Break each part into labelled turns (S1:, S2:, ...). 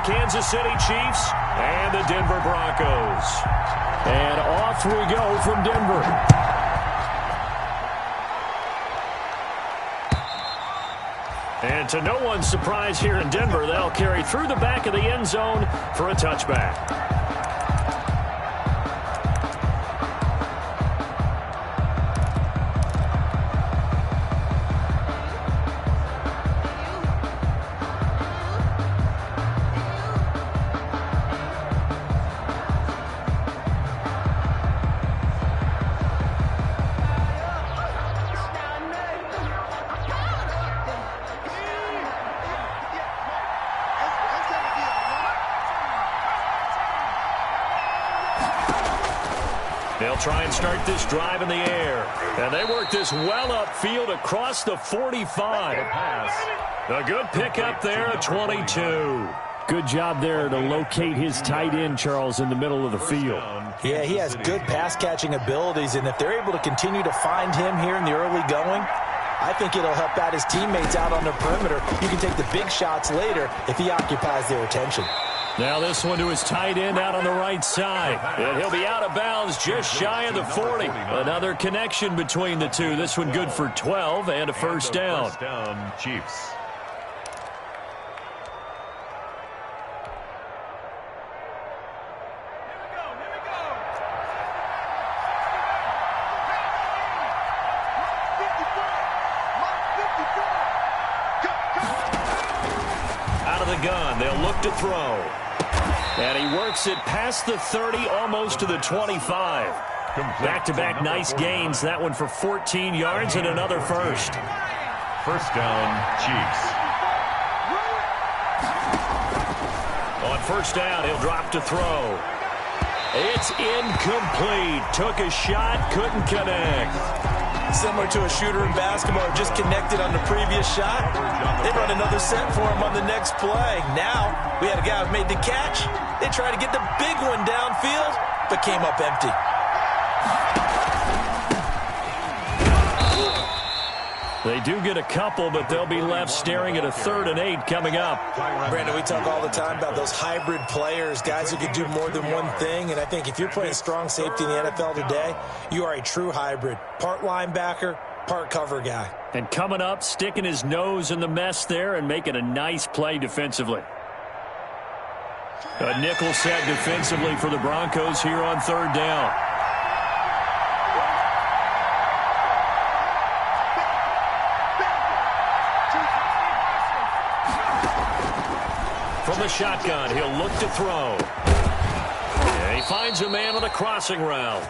S1: Kansas City Chiefs and the Denver Broncos. And off we go from Denver. And to no one's surprise here in Denver, they'll carry through the back of the end zone for a touchback. They'll try and start this drive in the air. And they work this well upfield across the 45. A good pickup there at 22.
S2: Good job there to locate his tight end, Charles, in the middle of the field.
S3: Yeah, he has good pass-catching abilities, and if they're able to continue to find him here in the early going, I think it'll help out his teammates out on the perimeter. You can take the big shots later if he occupies their attention.
S1: Now this one to his tight end out on the right side. And he'll be out of bounds just shy of the 40. Another connection between the two. This one good for 12 and a first down.
S4: Chiefs.
S1: Out of the gun, they'll look to throw. And he works it past the 30, almost to the 25. Back-to-back nice gains. That one for 14 yards and another first.
S4: First down, Chiefs.
S1: On first down, he'll drop to throw. It's incomplete. Took a shot, couldn't connect.
S3: Similar to a shooter in basketball, just connected on the previous shot. They run another set for him on the next play. Now, we had a guy who made the catch. They tried to get the big one downfield, but came up empty.
S1: They do get a couple, but they'll be left staring at a 3rd and 8 coming up.
S3: Brandon, we talk all the time about those hybrid players, guys who can do more than one thing. And I think if you're playing strong safety in the NFL today, you are a true hybrid. Part linebacker, part cover guy.
S1: And coming up, sticking his nose in the mess there and making a nice play defensively. A nickel set defensively for the Broncos here on 3rd down. From the shotgun, he'll look to throw. And he finds a man on the crossing route.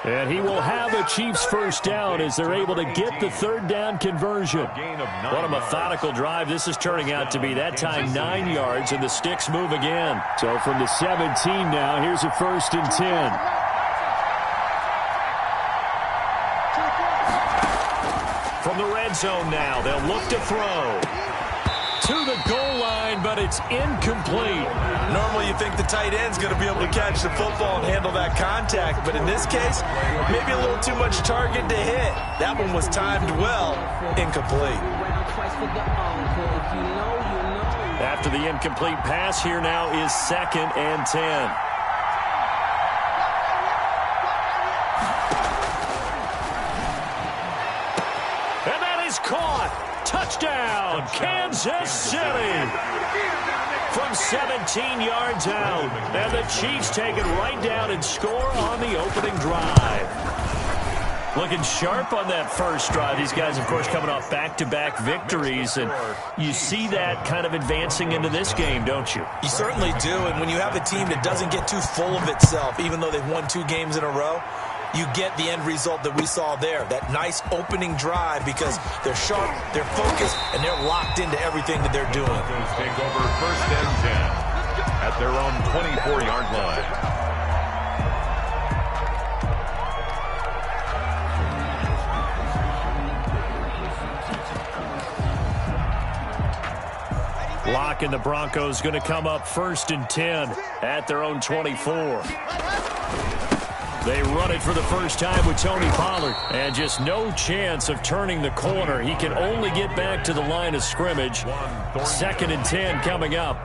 S1: And he will have a Chiefs first down as they're able to get the 3rd down conversion. What a methodical drive this is turning out to be. That time 9 yards, and the sticks move again.
S2: So from the 17 now, here's a 1st and 10.
S1: From the red zone now, they'll look to throw. To the goal line, but it's incomplete.
S3: Normally you think the tight end's going to be able to catch the football and handle that contact, but in this case, maybe a little too much target to hit. That one was timed well, incomplete.
S1: After the incomplete pass, here now is 2nd and 10. And that is caught. Touchdown, Kansas City. From 17 yards out. And the Chiefs take it right down and score on the opening drive. Looking sharp on that first drive. These guys, of course, coming off back-to-back victories. And you see that kind of advancing into this game, don't you?
S3: You certainly do. And when you have a team that doesn't get too full of itself, even though they've won 2 games in a row, you get the end result that we saw there, that nice opening drive, because they're sharp, they're focused, and they're locked into everything that they're doing.
S4: Take over 1st and 10 at their own 24-yard line.
S1: Lock and the Broncos going to come up 1st and 10 at their own 24. They run it for the first time with Tony Pollard. And just no chance of turning the corner. He can only get back to the line of scrimmage. 2nd and 10 coming up.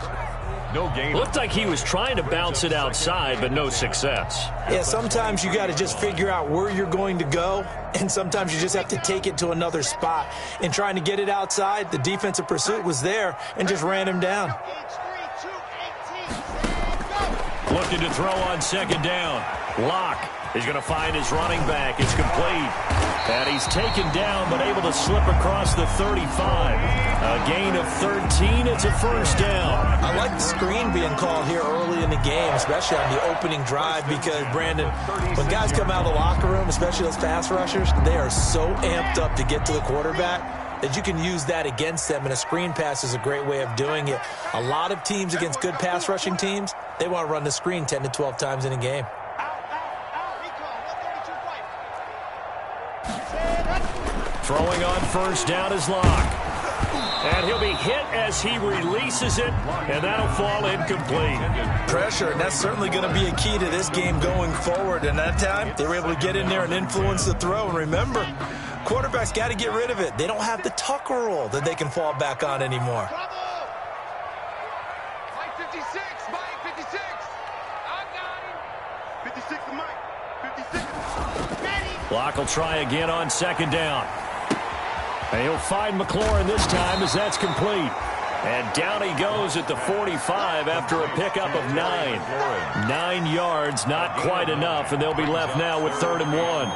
S4: No gain.
S1: Looked like he was trying to bounce it outside, but no success.
S3: Yeah, sometimes you got to just figure out where you're going to go, and sometimes you just have to take it to another spot. In trying to get it outside, the defensive pursuit was there and just ran him down.
S1: Looking to throw on second down. Locke is going to find his running back. It's complete. And he's taken down, but able to slip across the 35. A gain of 13. It's a first down.
S3: I like the screen being called here early in the game, especially on the opening drive, because, Brandon, when guys come out of the locker room, especially those pass rushers, they are so amped up to get to the quarterback that you can use that against them, and a screen pass is a great way of doing it. A lot of teams against good pass rushing teams, they want to run the screen 10 to 12 times in a game.
S1: Throwing on first down is Locke. And he'll be hit as he releases it, and that'll fall incomplete.
S3: Pressure, and that's certainly going to be a key to this game going forward. And that time, they were able to get in there and influence the throw. And remember, quarterbacks got to get rid of it. They don't have the Tucker roll that they can fall back on anymore.
S5: Mike 56, Mike 56. I got him. 56 to Mike. 56.
S1: Locke will try again on second down. And he'll find McLaurin this time as that's complete. And down he goes at the 45 after a pickup of 9. 9 yards, not quite enough, and they'll be left now with 3rd and 1.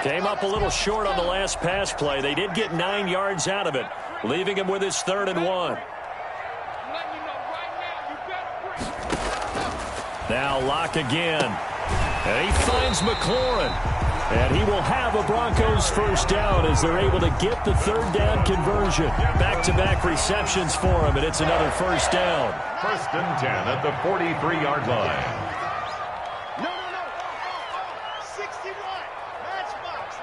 S1: Came up a little short on the last pass play. They did get 9 yards out of it, leaving him with his 3rd and 1. Now Locke again. And he finds McLaurin. And he will have a Broncos first down as they're able to get the 3rd down conversion. Back-to-back receptions for him, and it's another first down.
S4: 1st and 10 at the 43-yard line.
S5: No. 61. Matchbox,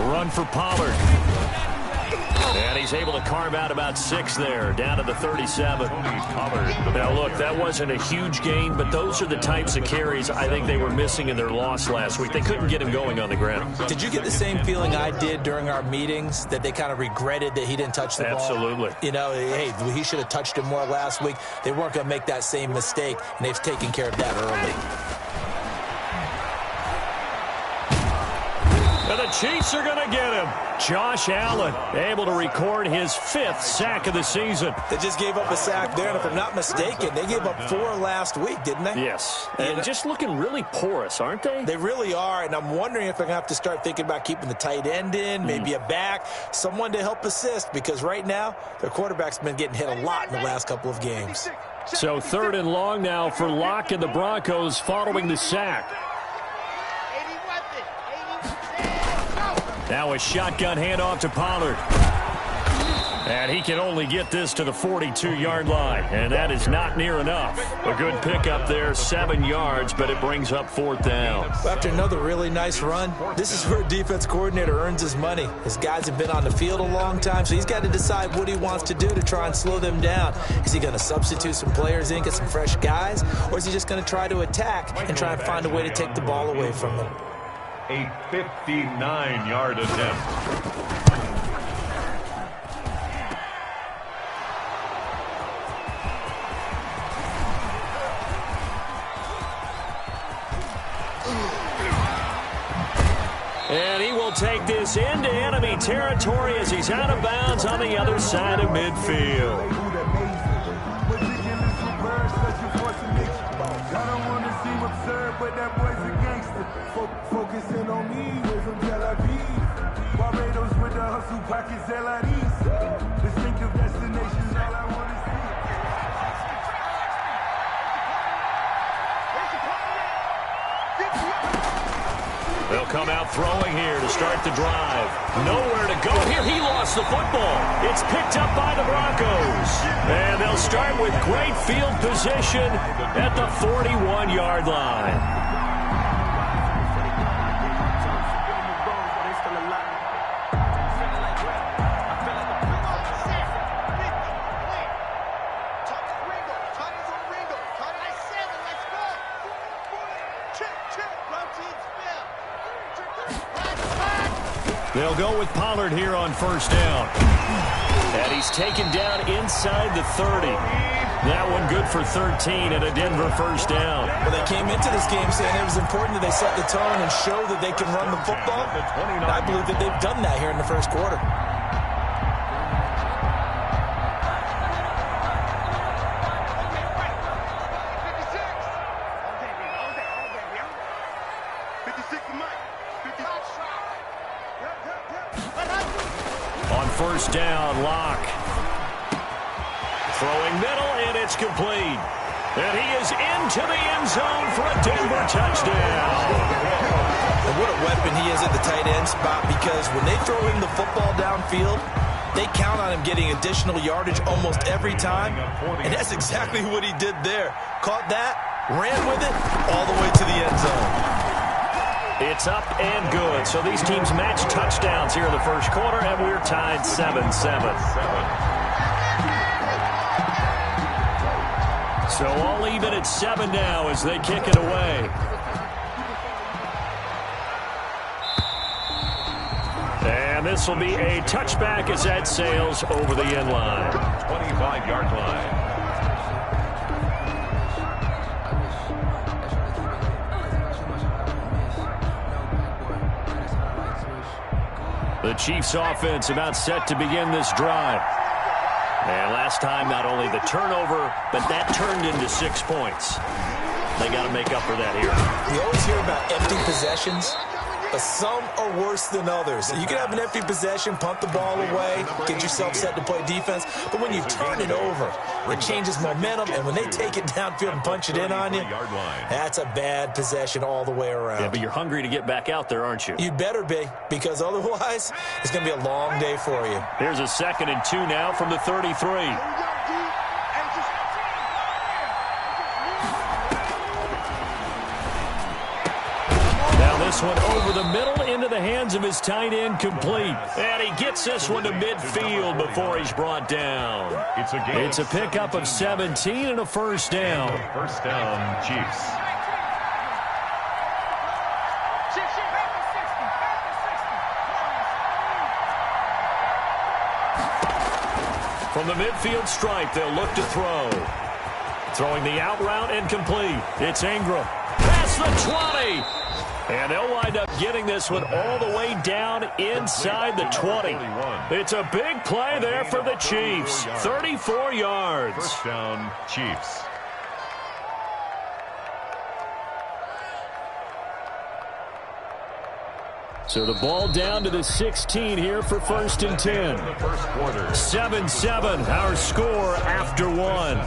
S5: right.
S1: Run for Pollard. And he's able to carve out about 6 there, down to the 37. Now, look, that wasn't a huge gain, but those are the types of carries I think they were missing in their loss last week. They couldn't get him going on the ground.
S3: Did you get the same feeling I did during our meetings, that they kind of regretted that he didn't touch the ball?
S1: Absolutely.
S3: You know, hey, he should have touched it more last week. They weren't going to make that same mistake, and they've taken care of that early.
S1: And the Chiefs are going to get him. Josh Allen able to record his 5th sack of the season.
S3: They just gave up a sack there, and if I'm not mistaken, they gave up 4 last week, didn't they?
S1: Yes. And just looking really porous, aren't they?
S3: They really are, and I'm wondering if they're going to have to start thinking about keeping the tight end in, maybe a back, someone to help assist, because right now, their quarterback's been getting hit a lot in the last couple of games.
S1: So 3rd and long now for Locke and the Broncos following the sack. Now a shotgun handoff to Pollard. And he can only get this to the 42-yard line, and that is not near enough. A good pickup there, 7 yards, but it brings up 4th down.
S3: After another really nice run, this is where a defense coordinator earns his money. His guys have been on the field a long time, so he's got to decide what he wants to do to try and slow them down. Is he going to substitute some players in, get some fresh guys, or is he just going to try to attack and try and find a way to take the ball away from them?
S4: A 59-yard attempt.
S1: And he will take this into enemy territory as he's out of bounds on the other side of midfield.
S6: Focusing on me, we're from Tel Aviv. Barbados with the hustle pockets, LIDs. Distinctive destinations, all I want to see.
S1: They'll come out throwing here to start the drive. Nowhere to go here. He lost the football. It's picked up by the Broncos. And they'll start with great field position at the 41-yard line.
S2: They'll go with Pollard here on first down. And he's taken down inside the 30. That one good for 13 and a Denver first down.
S3: Well, they came into this game saying it was important that they set the tone and show that they can run the football. And I believe that they've done that here in the first quarter.
S2: On first down, Locke. Throwing middle, and it's complete. And he is into the end zone for a Denver touchdown.
S3: And what a weapon he is at the tight end spot, because when they throw him the football downfield, they count on him getting additional yardage almost every time. And that's exactly what he did there. Caught that, ran with it, all the way to the end zone.
S2: It's up and good. So these teams match touchdowns here in the first quarter, and we're tied 7-7. So all even at 7 now as they kick it away. And this will be a touchback as that sails over the end line.
S4: 25-yard line.
S2: The Chiefs offense about set to begin this drive. And last time, not only the turnover, but that turned into 6 points. They got to make up for that here.
S3: You always hear about empty possessions, but some are worse than others. You can have an empty possession, punt the ball away, get yourself set to play defense, but when you turn it over, it changes momentum, and when they take it downfield and punch it in on you, that's a bad possession all the way around.
S2: Yeah, but you're hungry to get back out there, aren't you?
S3: You better be, because otherwise, it's going to be a long day for you.
S2: Here's a 2nd and 2 now from the 33. This one over the middle into the hands of his tight end, complete. And he gets this one to midfield before he's brought down. It's a pickup of 17 and a first down.
S4: First down, Chiefs.
S2: From the midfield stripe, they'll look to throw. Throwing the out route and complete. It's Ingram. Past the 20. And they'll wind up getting this one all the way down inside the 20. It's a big play there for the Chiefs. 34 yards.
S4: First down, Chiefs.
S2: So the ball down to the 16 here for 1st and 10. 7-7, our score after 1.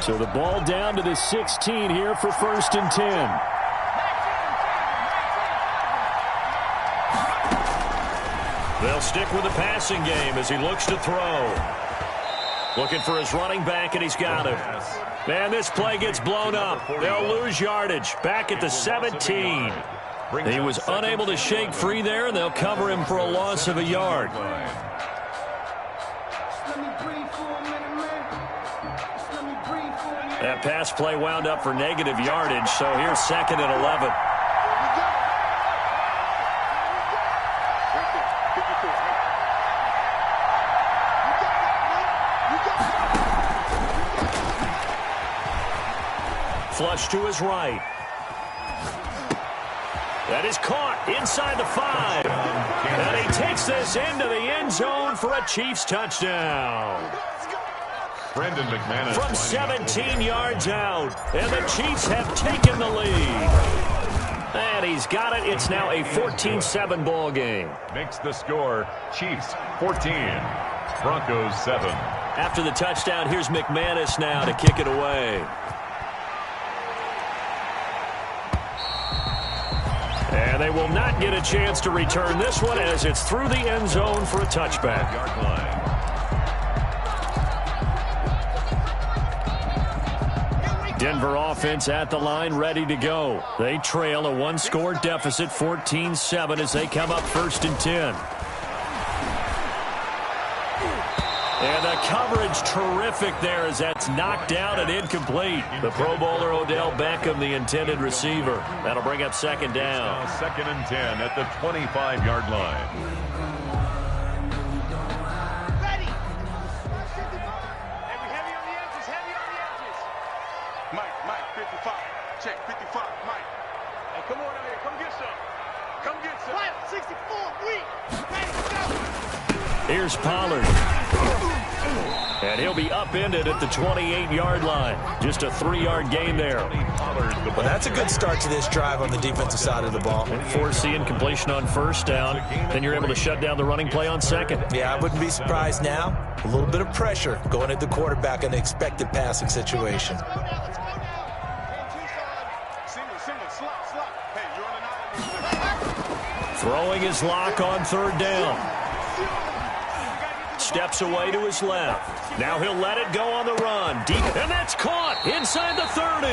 S2: So the ball down to the 16 here for 1st and 10. They'll stick with the passing game as he looks to throw. Looking for his running back, and he's got him. Man, this play gets blown up. They'll lose yardage back at the 17. He was unable to shake free there, and they'll cover him for a loss of a yard. That pass play wound up for negative yardage, so here's 2nd and 11. Flush to his right. That is caught inside the 5. And he takes this into the end zone for a Chiefs touchdown.
S4: Brandon McManus
S2: from 17 yards out, and the Chiefs have taken the lead. And he's got it. It's now a 14-7 ball game.
S4: Makes the score Chiefs 14, Broncos 7.
S2: After the touchdown, here's McManus now to kick it away. And they will not get a chance to return this one as it's through the end zone for a touchback.
S4: Yard line.
S2: Denver offense at the line, ready to go. They trail a one-score deficit, 14-7, as they come up 1st and 10. And the coverage terrific there as that's knocked down and incomplete. The Pro Bowler Odell Beckham, the intended receiver. That'll bring up second down.
S4: Now 2nd and 10 at the 25-yard line.
S5: Ready. Heavy on the edges, heavy on the edges. Mike, 55. Check, 55, Mike. Hey, come on out here, come get some. Come get some. 64, weak. Ready, go.
S2: Here's Pollard. And he'll be upended at the 28-yard line. Just a 3-yard gain there.
S3: Well, that's a good start to this drive on the defensive side of the ball.
S2: Force the incompletion on first down. Then you're able to shut down the running play on second.
S3: Yeah, I wouldn't be surprised now. A little bit of pressure going at the quarterback in an expected passing situation.
S5: Let's go now. Single, slot. Hey, you're on an island.
S2: Throwing his lock on 3rd down. Steps away to his left. Now he'll let it go on the run. Deep, and that's caught inside the 30.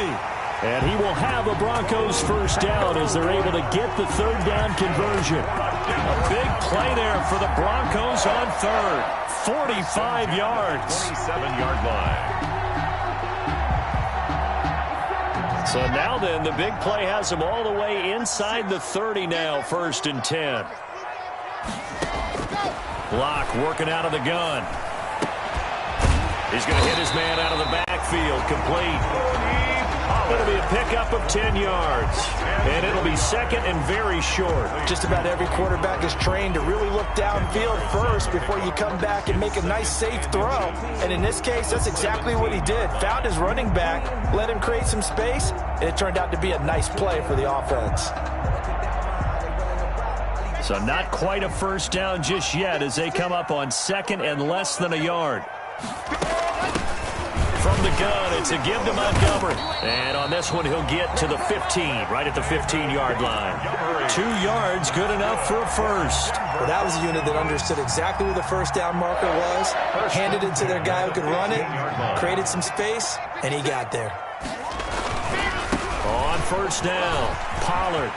S2: And he will have a Broncos first down as they're able to get the 3rd down conversion. A big play there for the Broncos on 3rd. 45 yards.
S4: 27-yard line.
S2: So now then, the big play has him all the way inside the 30 now, 1st and 10. Locke working out of the gun. He's going to hit his man out of the backfield. Complete. It'll be a pickup of 10 yards. And it'll be 2nd and very short.
S3: Just about every quarterback is trained to really look downfield first before you come back and make a nice, safe throw. And in this case, that's exactly what he did. Found his running back, let him create some space, and it turned out to be a nice play for the offense.
S2: So not quite a first down just yet as they come up on 2nd and less than a yard. From the gun, it's a give to Montgomery. And on this one, he'll get to the 15, right at the 15-yard line. 2 yards, good enough for a first.
S3: Well, that was a unit that understood exactly where the first down marker was, handed it to their guy who could run it, created some space, and he got there.
S2: On first down, Pollard.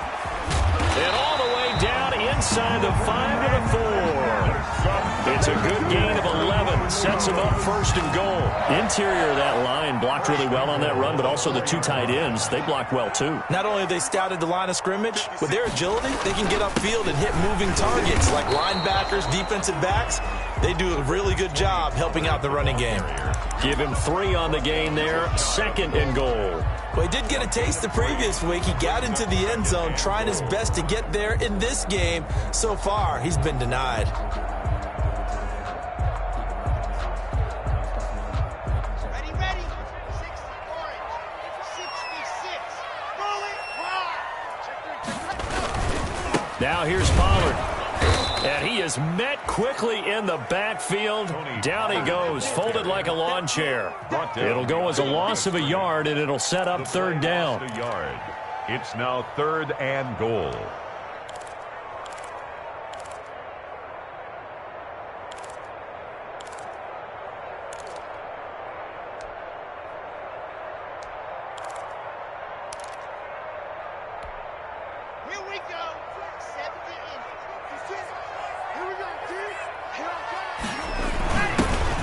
S2: And all the way down inside the 5 to the 4. It's a good gain of 11. Sets him up 1st and goal. Interior of that line blocked really well on that run, but also the 2 tight ends, they blocked well too.
S3: Not only have they scouted the line of scrimmage, with their agility, they can get upfield and hit moving targets like linebackers, defensive backs. They do a really good job helping out the running game.
S2: Give him 3 on the gain there. 2nd and goal.
S3: Well, he did get a taste the previous week. He got into the end zone, trying his best to get there in this game. So far, he's been denied.
S5: Ready. 60 orange. 66. Bullet hard.
S2: Now here's Pollard. And he is met quickly in the backfield. Down he goes, folded like a lawn chair. It'll go as a loss of a yard, and it'll set up 3rd down.
S4: It's now 3rd and goal.
S5: Here we go. 70 inches. Here we go, dude. Here I come.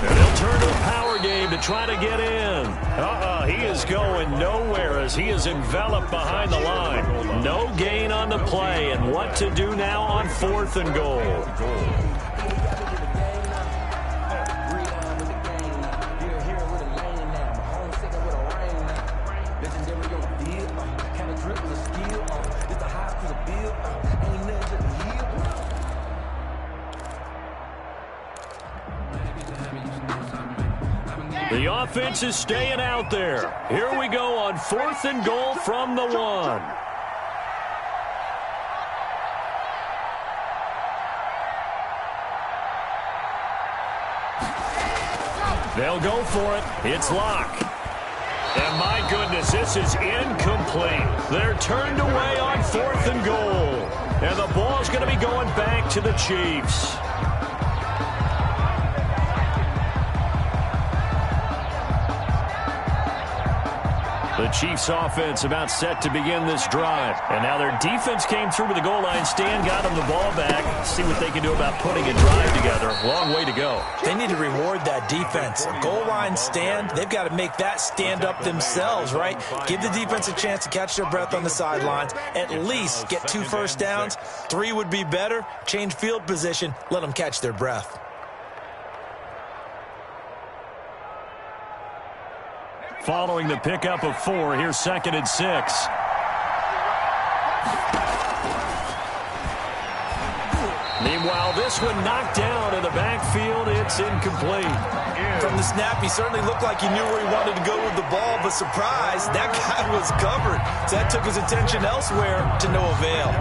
S2: And they'll turn to a power game to try to get in. He is going nowhere as he is enveloped behind the line. No gain on the play, and what to do now on 4th and goal. The offense is staying out there. Here we go on 4th and goal from the 1. They'll go for it. It's Locke. And my goodness, this is incomplete. They're turned away on 4th and goal. And the ball's going to be going back to the Chiefs. The Chiefs offense about set to begin this drive. And now their defense came through with the goal line stand, got them the ball back. See what they can do about putting a drive together. Long way to go.
S3: They need to reward that defense. A goal line stand, they've got to make that stand up themselves, right? Give the defense a chance to catch their breath on the sidelines. At least get 2 first downs. 3 would be better. Change field position. Let them catch their breath.
S2: Following the pickup of 4, here's 2nd and 6. Meanwhile, this one knocked down in the backfield. It's incomplete.
S3: From the snap, he certainly looked like he knew where he wanted to go with the ball, but surprise, that guy was covered. So that took his attention elsewhere to no avail.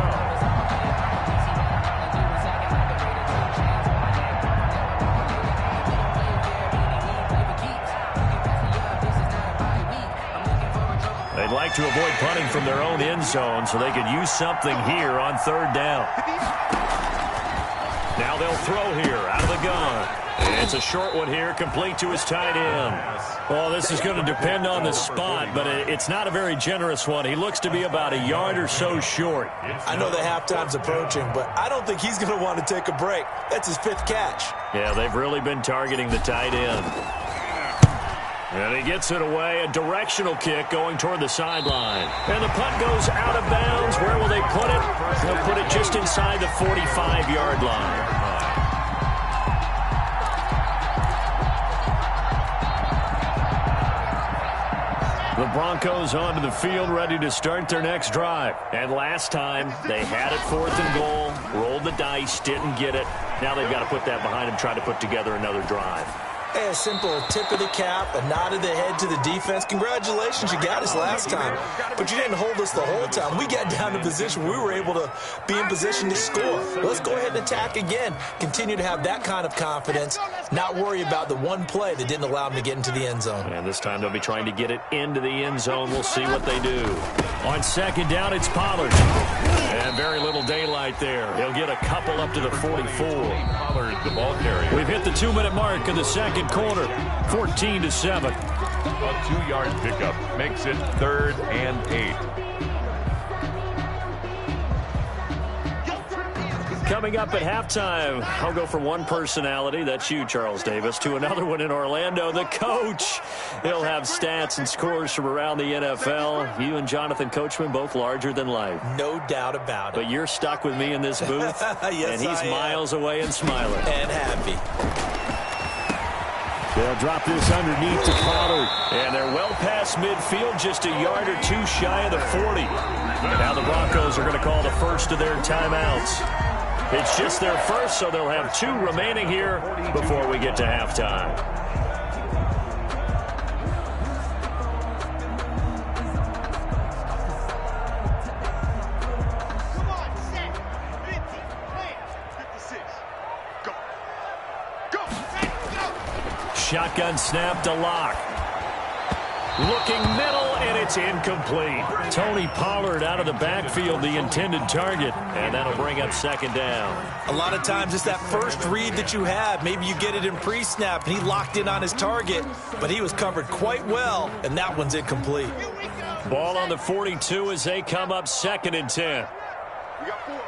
S2: They'd like to avoid punting from their own end zone so they could use something here on 3rd down. Now they'll throw here out of the gun. It's a short one here, complete to his tight end. Well, this is going to depend on the spot, but it's not a very generous one. He looks to be about a yard or so short.
S3: I know the halftime's approaching, but I don't think he's going to want to take a break. That's his 5th catch.
S2: Yeah, they've really been targeting the tight end. And he gets it away, a directional kick going toward the sideline. And the punt goes out of bounds. Where will they put it? They'll put it just inside the 45-yard line. The Broncos onto the field, ready to start their next drive. And last time, they had it 4th and goal, rolled the dice, didn't get it. Now they've got to put that behind them, try to put together another drive.
S3: Hey, a simple tip of the cap, a nod of the head to the defense. Congratulations, you got us last time. But you didn't hold us the whole time. We got down to position where we were able to be in position to score. Let's go ahead and attack again. Continue to have that kind of confidence, not worry about the one play that didn't allow them to get into the end zone.
S2: And this time they'll be trying to get it into the end zone. We'll see what they do. On 2nd down, it's Pollard. And very little daylight there. He'll get a couple up to the 44.
S4: Pollard, the ball carrier.
S2: We've hit the 2-minute mark in the second quarter, 14-7.
S4: A 2-yard pickup makes it 3rd and 8.
S2: Coming up at halftime, I'll go from one personality, that's you, Charles Davis, to another one in Orlando, the coach. He'll have stats and scores from around the NFL. You and Jonathan Coachman, both larger than life.
S3: No doubt about it.
S2: But you're stuck with me in this booth,
S3: yes,
S2: and he's miles away and smiling.
S3: And happy.
S2: They'll drop this underneath to Pollard. And they're well past midfield, just a yard or 2 shy of the 40. Now the Broncos are going to call the first of their timeouts. It's just their first, so they'll have 2 remaining here before we get to halftime.
S5: Come on, set, 50, plan, 56. Go. Go, ready, go.
S2: Shotgun snap to Locke. Looking middle, and it's incomplete. Tony Pollard out of the backfield, the intended target, and that'll bring up 2nd down.
S3: A lot of times it's that first read that you have. Maybe you get it in pre-snap, and he locked in on his target, but he was covered quite well, and that one's incomplete.
S2: Ball on the 42 as they come up 2nd and 10.
S5: We got 4.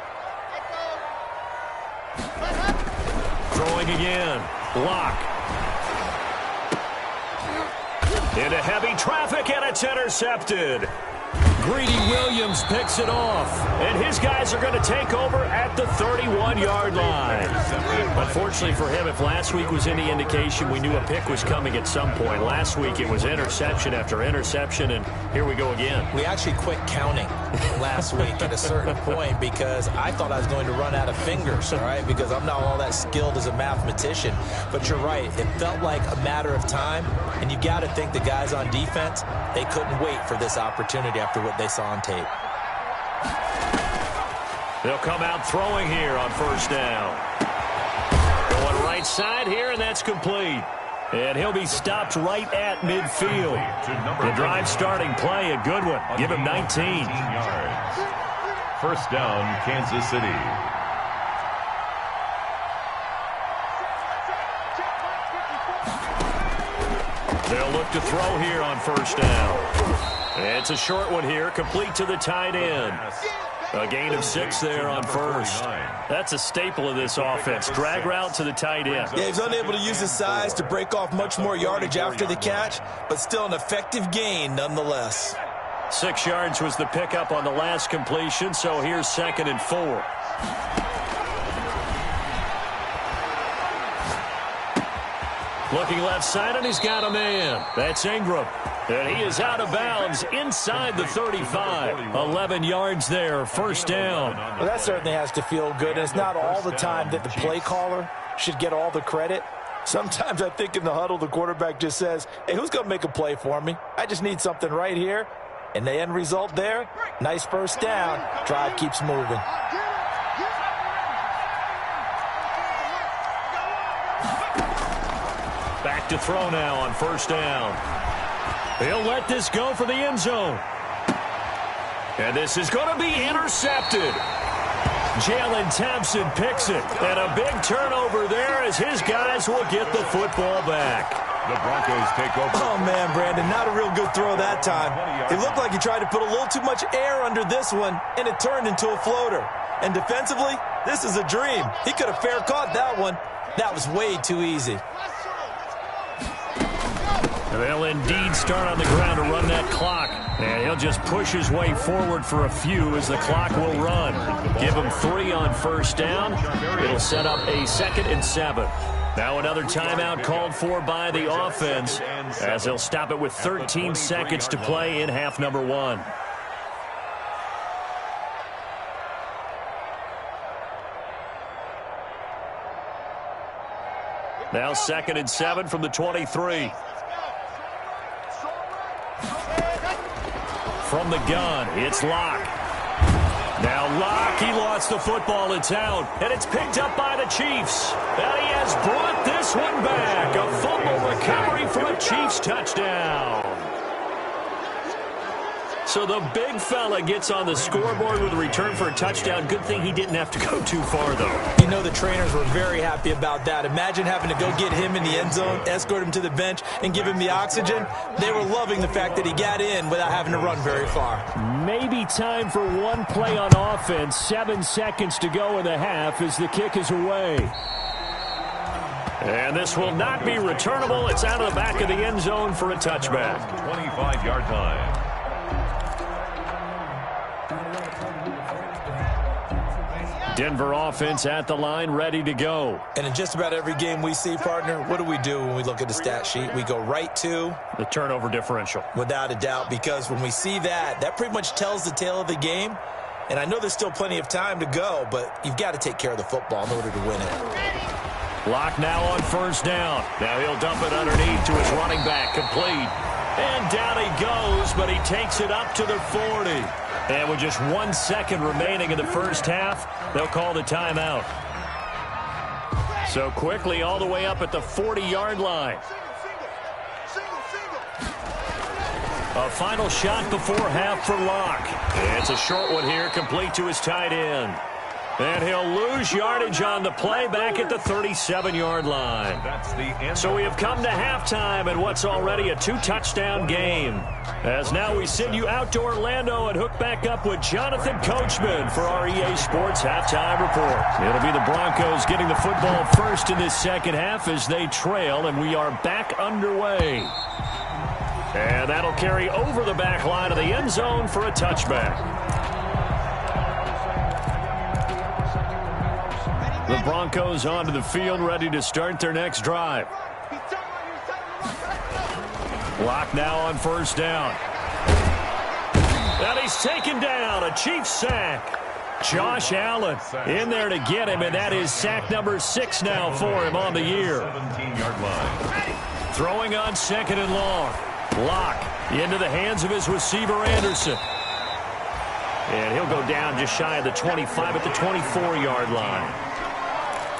S2: Throwing again. Locke. Into heavy traffic, and it's intercepted. Greedy Williams picks it off, and his guys are going to take over at the 31-yard line. Unfortunately for him, if last week was any indication, we knew a pick was coming at some point. Last week it was interception after interception, and here we go again.
S3: We actually quit counting last week at a certain point because I thought I was going to run out of fingers, all right, because I'm not all that skilled as a mathematician. But you're right. It felt like a matter of time, and you got to think the guys on defense, they couldn't wait for this opportunity after what they saw on tape.
S2: They'll come out throwing here on 1st down. Going right side here, and that's complete. And he'll be stopped right at midfield. The drive starting play, a good one. Give him 19.
S4: Yards. 1st down, Kansas City.
S2: They'll look to throw here on 1st down. It's a short one here, complete to the tight end. A gain of 6 there on first. That's a staple of this offense. Drag route to the tight end.
S3: Yeah, he's unable to use his size to break off much more yardage after the catch, but still an effective gain nonetheless.
S2: 6 yards was the pickup on the last completion, so here's 2nd and 4. Looking left side, and he's got a man. That's Ingram. And he is out of bounds inside the 35. 11 yards there, first down.
S3: Well, that certainly has to feel good. And it's not all the time that the play caller should get all the credit. Sometimes I think in the huddle, the quarterback just says, hey, who's going to make a play for me? I just need something right here. And the end result there, nice first down. Drive keeps moving.
S2: Back to throw now on first down. He'll let this go for the end zone. And this is going to be intercepted. Jalen Thompson picks it. And a big turnover there as his guys will get the football back.
S4: The Broncos take over.
S3: Oh, man, Brandon, not a real good throw that time. It looked like he tried to put a little too much air under this one, and it turned into a floater. And defensively, this is a dream. He could have fair caught that one. That was way too easy.
S2: They'll indeed start on the ground to run that clock. And he'll just push his way forward for a few as the clock will run. Give him 3 on first down. It'll set up a 2nd and 7. Now another timeout called for by the offense as they'll stop it with 13 seconds to play in half number 1. Now 2nd and 7 from the 23. From the gun, it's Locke. Now Locke, he lost the football. It's out, and it's picked up by the Chiefs. And he has brought this one back. A fumble recovery for a Chiefs touchdown. So the big fella gets on the scoreboard with a return for a touchdown. Good thing he didn't have to go too far, though.
S3: You know the trainers were very happy about that. Imagine having to go get him in the end zone, escort him to the bench, and give him the oxygen. They were loving the fact that he got in without having to run very far.
S2: Maybe time for one play on offense. 7 seconds to go in the half as the kick is away. And this will not be returnable. It's out of the back of the end zone for a touchback.
S4: 25-yard line.
S2: Denver offense at the line, ready to go.
S3: And in just about every game we see, partner, what do we do when we look at the stat sheet? We go right to
S2: the turnover differential.
S3: Without a doubt, because when we see that, that pretty much tells the tale of the game. And I know there's still plenty of time to go, but you've got to take care of the football in order to win it.
S2: Locke now on first down. Now he'll dump it underneath to his running back, complete. And down he goes, but he takes it up to the 40. And with just 1 second remaining in the first half, they'll call the timeout. So quickly all the way up at the 40-yard line. A final shot before half for Locke. It's a short one here, complete to his tight end. And he'll lose yardage on the play back at the 37-yard line. So we have come to halftime in what's already a 2-touchdown game. As now we send you out to Orlando and hook back up with Jonathan Coachman for our EA Sports Halftime Report. It'll be the Broncos getting the football first in this second half as they trail, and we are back underway. And that'll carry over the back line of the end zone for a touchback. The Broncos onto the field, ready to start their next drive. Locke now on first down. And he's taken down. A Chiefs sack. Josh Allen in there to get him, and that is sack number 6 now for him on the year.
S4: 17-yard line.
S2: Throwing on 2nd and long. Locke into the hands of his receiver, Anderson. And he'll go down just shy of the 25 at the 24-yard line.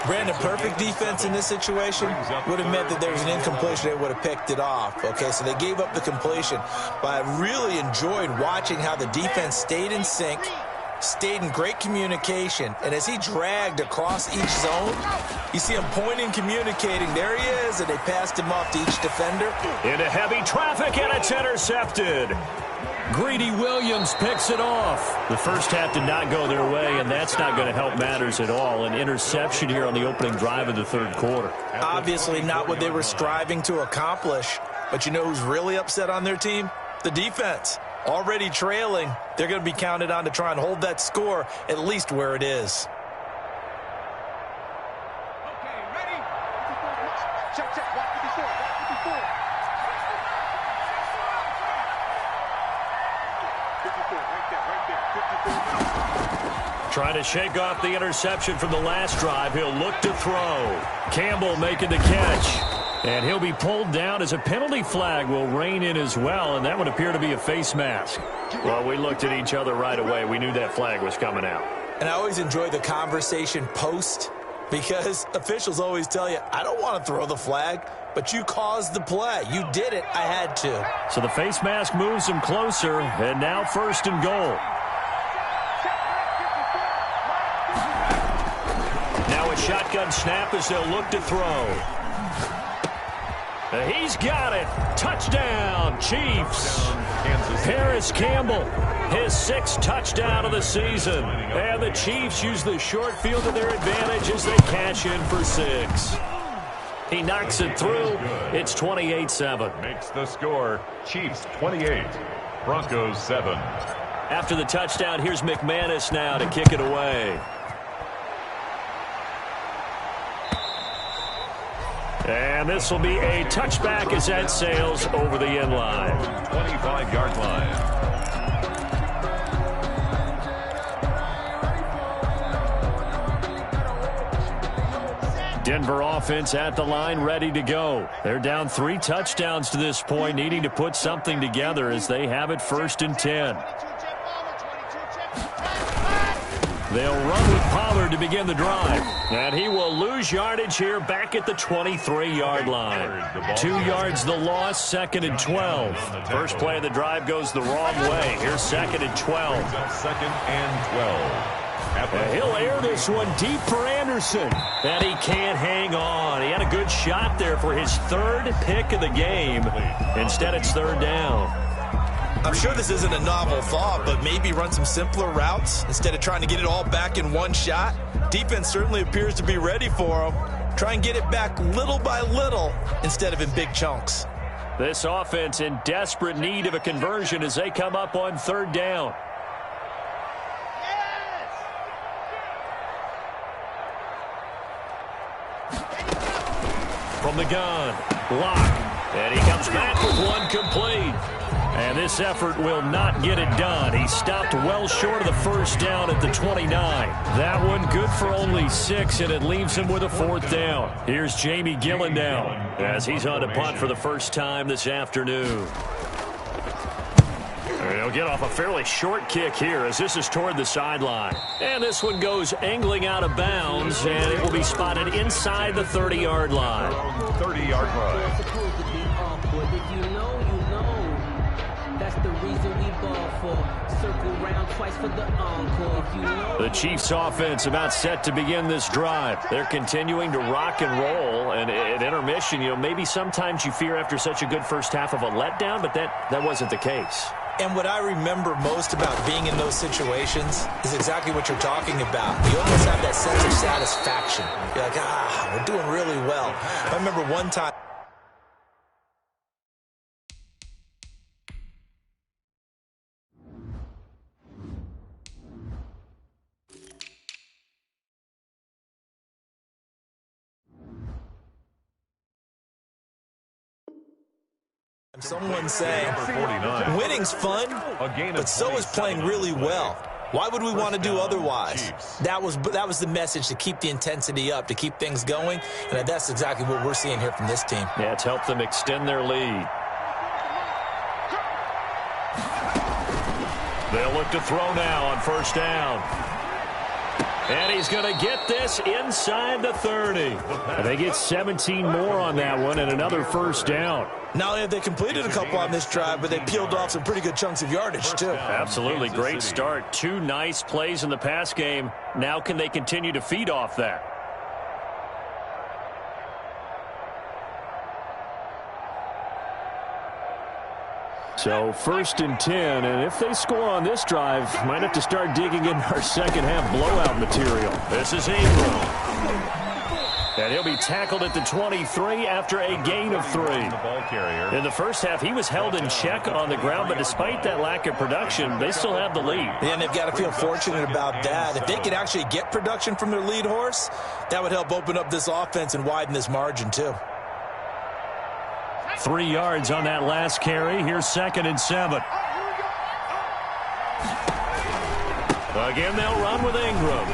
S3: Brandon, perfect defense in this situation would have meant that there was an incompletion. They would have picked it off. Okay, so they gave up the completion. But I really enjoyed watching how the defense stayed in sync, stayed in great communication. And as he dragged across each zone, you see him pointing, communicating. There he is, and they passed him off to each defender.
S2: Into heavy traffic, and it's intercepted. Greedy Williams picks it off. The first half did not go their way, and that's not going to help matters at all. An interception here on the opening drive of the third quarter.
S3: Obviously not what they were striving to accomplish. But you know who's really upset on their team? The defense. Already trailing. They're going to be counted on to try and hold that score at least where it is.
S5: Okay, ready? Check, check. Watch 54. Watch 54. 54, right there. 54.
S2: Trying to shake off the interception from the last drive. He'll look to throw. Campbell making the catch. And he'll be pulled down as a penalty flag will rein in as well, and that would appear to be a face mask. Well, we looked at each other right away. We knew that flag was coming out.
S3: And I always enjoy the conversation post because officials always tell you, I don't want to throw the flag, but you caused the play. You did it. I had to.
S2: So the face mask moves him closer, and now first and goal. Now a shotgun snap as they'll look to throw. He's got it. Touchdown, Chiefs. Paris Campbell, his 6th touchdown of the season. And the Chiefs use the short field to their advantage as they cash in for 6. He knocks it through. It's 28-7.
S4: Makes the score Chiefs 28, Broncos 7.
S2: After the touchdown, here's McManus now to kick it away. And this will be a touchback as that sails over the end line.
S4: 25-yard line.
S2: Denver offense at the line, ready to go. They're down 3 touchdowns to this point, needing to put something together as they have it 1st and 10. They'll run with Pollard to begin the drive. And he will lose yardage here back at the 23-yard line. 2 yards the loss, 2nd and 12. First play of the drive goes the wrong way. Here's 2nd and 12.
S4: 2nd and 12.
S2: And he'll air this one deep for Anderson. And he can't hang on. He had a good shot there for his 3rd pick of the game. Instead, it's 3rd down.
S3: I'm sure this isn't a novel thought, but maybe run some simpler routes instead of trying to get it all back in one shot. Defense certainly appears to be ready for them. Try and get it back little by little instead of in big chunks.
S2: This offense in desperate need of a conversion as they come up on 3rd down. From the gun, Locke. And he comes back with one complete. And this effort will not get it done. He stopped well short of the 1st down at the 29. That one good for only 6, and it leaves him with a 4th down. Here's Jamie Gillen now as he's on to punt for the first time this afternoon. He'll get off a fairly short kick here as this is toward the sideline. And this one goes angling out of bounds, and it will be spotted inside the 30-yard line.
S4: 30-yard line.
S2: The Chiefs offense about set to begin this drive. They're continuing to rock and roll, and at intermission, maybe sometimes you fear after such a good first half of a letdown, but that wasn't the case.
S3: And what I remember most about being in those situations is exactly what you're talking about. You almost have that sense of satisfaction. You're like, we're doing really well. I remember one time. Someone saying, winning's fun, but so is playing really well. Why would we want to do otherwise? That was the message, to keep the intensity up, to keep things going, and that's exactly what we're seeing here from this team.
S2: Yeah, it's helped them extend their lead. They'll look to throw now on 1st down. And he's going to get this inside the 30. And they get 17 more on that one and another 1st down.
S3: Not only have they completed a couple on this drive, but they peeled off some pretty good chunks of yardage, too.
S2: Absolutely. Great start. 2 nice plays in the pass game. Now can they continue to feed off that? So 1st and 10, and if they score on this drive, might have to start digging in our second half blowout material.
S1: This is Ingram. And he'll be tackled at the 23 after a gain of 3. In the first half, he was held in check on the ground, but despite that lack of production, they still have the lead.
S3: And they've got to feel fortunate about that. If they could actually get production from their lead horse, that would help open up this offense and widen this margin too.
S1: 3 yards on that last carry. Here's 2nd and 7. Again, they'll run with Ingram.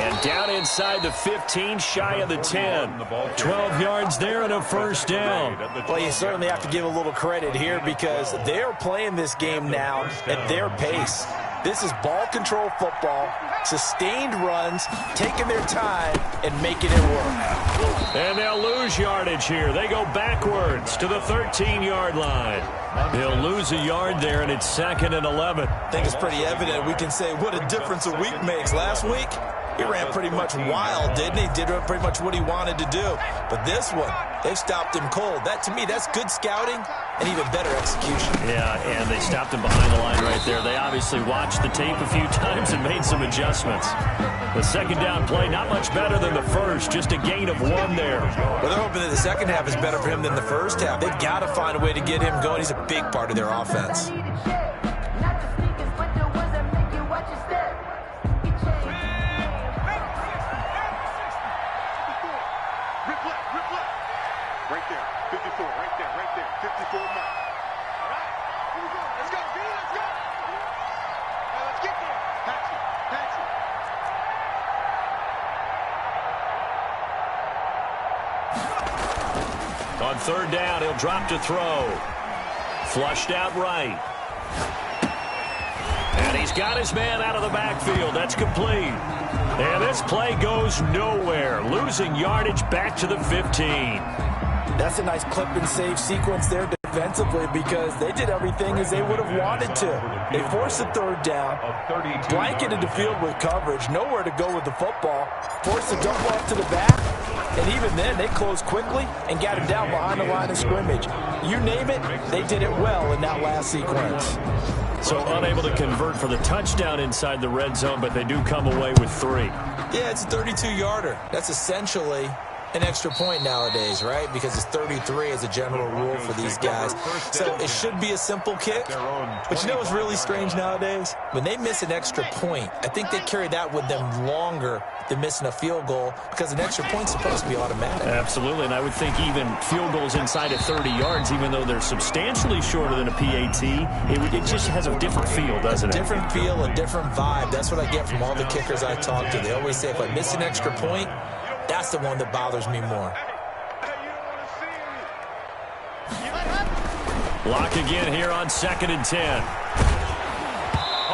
S1: And down inside the 15, shy of the 10. 12 yards there and a first down.
S3: Well, you certainly have to give a little credit here because they're playing this game now at their pace. This is ball control football, sustained runs, taking their time and making it work.
S1: And they'll lose yardage here. They go backwards to the 13-yard line. They'll lose a yard there, and it's 2nd and 11.
S3: I think it's pretty evident. We can say what a difference a week makes. Last week, he ran pretty much wild, didn't he? Did pretty much what he wanted to do. But this one, they stopped him cold. That, to me, that's good scouting and even better execution.
S1: Yeah, and they stopped him behind the line right there. They obviously watched the tape a few times and made some adjustments. The second down play, not much better than the first, just a gain of 1 there.
S3: Well, they're hoping that the second half is better for him than the first half. They've got to find a way to get him going. He's a big part of their offense.
S5: Right there, 54, right there, 54 mark. All right, here we go. Let's go, D, let's go. Now let's get there. Patsy, Patsy.
S1: On 3rd down, he'll drop to throw. Flushed out right. And he's got his man out of the backfield. That's complete. And this play goes nowhere. Losing yardage back to the 15.
S3: That's a nice clip and save sequence there defensively because they did everything as they would have wanted to. They forced the 3rd down, blanketed the field with coverage, nowhere to go with the football, forced the dump off to the back, and even then they closed quickly and got him down behind the line of scrimmage. You name it, they did it well in that last sequence.
S1: So unable to convert for the touchdown inside the red zone, but they do come away with 3.
S3: Yeah, it's a 32-yarder. That's essentially an extra point nowadays, right? Because it's 33 as a general rule for these guys. So it should be a simple kick. But you know what's really strange nowadays? When they miss an extra point, I think they carry that with them longer than missing a field goal because an extra point's supposed to be automatic.
S1: Absolutely, and I would think even field goals inside of 30 yards, even though they're substantially shorter than a PAT, it just has a different feel, doesn't it?
S3: A different feel, a different vibe. That's what I get from all the kickers I talk to. They always say if I miss an extra point, that's the one that bothers me more.
S1: Block again here on 2nd and 10.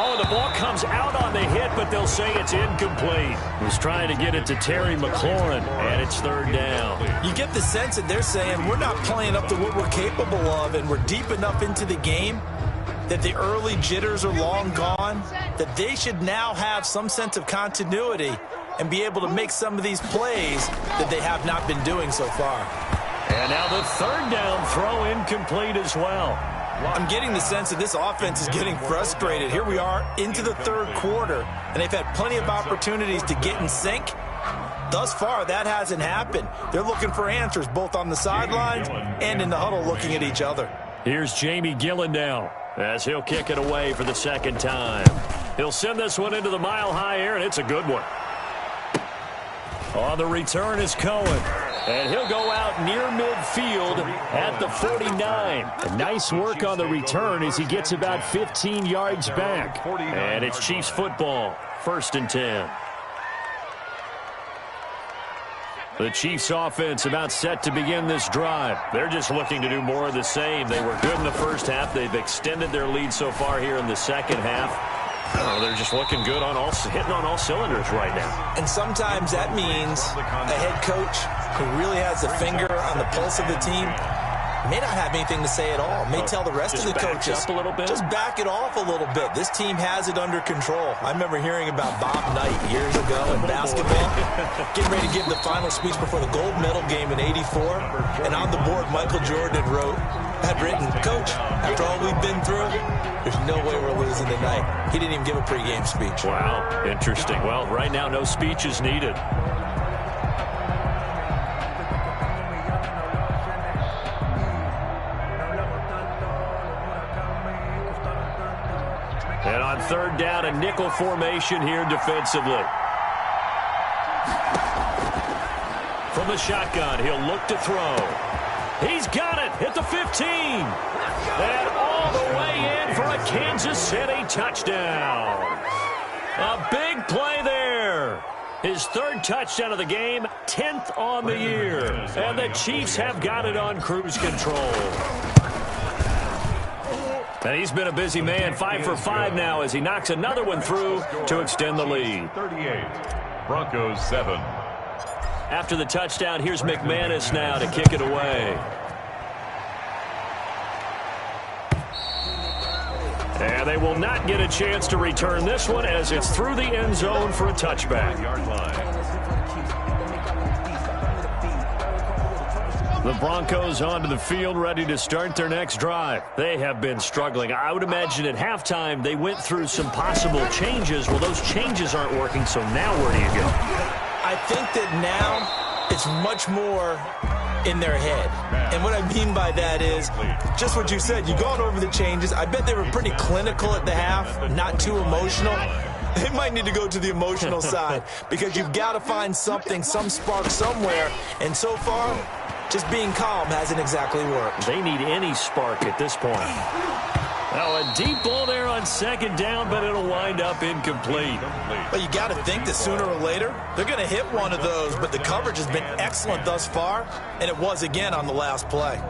S1: Oh, the ball comes out on the hit, but they'll say it's incomplete. Was trying to get it to Terry McLaurin, and it's 3rd down.
S3: You get the sense that they're saying we're not playing up to what we're capable of, and we're deep enough into the game that the early jitters are long gone, that they should now have some sense of continuity and be able to make some of these plays that they have not been doing so far.
S1: And now the 3rd down throw incomplete as well.
S3: I'm getting the sense that this offense is getting frustrated. Here we are into the 3rd quarter, and they've had plenty of opportunities to get in sync. Thus far, that hasn't happened. They're looking for answers both on the sidelines and in the huddle looking at each other.
S1: Here's Jamie Gillen now as he'll kick it away for the 2nd time. He'll send this one into the mile-high air, and it's a good one. On the return is Cohen. And he'll go out near midfield at the 49. Nice work on the return as he gets about 15 yards back. And it's Chiefs football, 1st and 10. The Chiefs offense about set to begin this drive. They're just looking to do more of the same. They were good in the first half. They've extended their lead so far here in the second half. Oh, they're just looking good hitting on all cylinders right now.
S3: And sometimes that means a head coach who really has a finger on the pulse of the team may not have anything to say at all. May tell the rest of the coaches,
S1: a little bit.
S3: Just back it off a little bit. This team has it under control. I remember hearing about Bob Knight years ago in basketball, getting ready to give the final speech before the gold medal game in '84. And on the board, Michael Jordan wrote, had written, Coach, after all we've been through, there's no way we're losing tonight. He didn't even give a pregame speech.
S2: Wow, interesting. Well, right now, no speech is needed. And on third down, a nickel formation here defensively. From the shotgun, he'll look to throw. He's got it at the 15. And all the way in for a Kansas City touchdown. A big play there. His third touchdown of the game, 10th on the year. And the Chiefs have got it on cruise control. And he's been a busy man, 5 for 5 now as he knocks another one through to extend the lead.
S4: 38, Broncos 7.
S2: After the touchdown, here's McManus now to kick it away. And they will not get a chance to return this one as it's through the end zone for a touchback. The Broncos onto the field, ready to start their next drive. They have been struggling. I would imagine at halftime they went through some possible changes. Well, those changes aren't working, so now where do you go?
S3: I think that now it's much more in their head. And what I mean by that is just what you said. You've gone over the changes. I bet they were pretty clinical at the half, not too emotional. They might need to go to the emotional side because you've got to find something, some spark somewhere. And so far, just being calm hasn't exactly worked.
S2: They need any spark at this point. Oh, a deep ball there on second down, but it'll wind up incomplete.
S3: But you got to think that sooner or later, they're going to hit one of those, but the coverage has been excellent thus far, and it was again on the last play.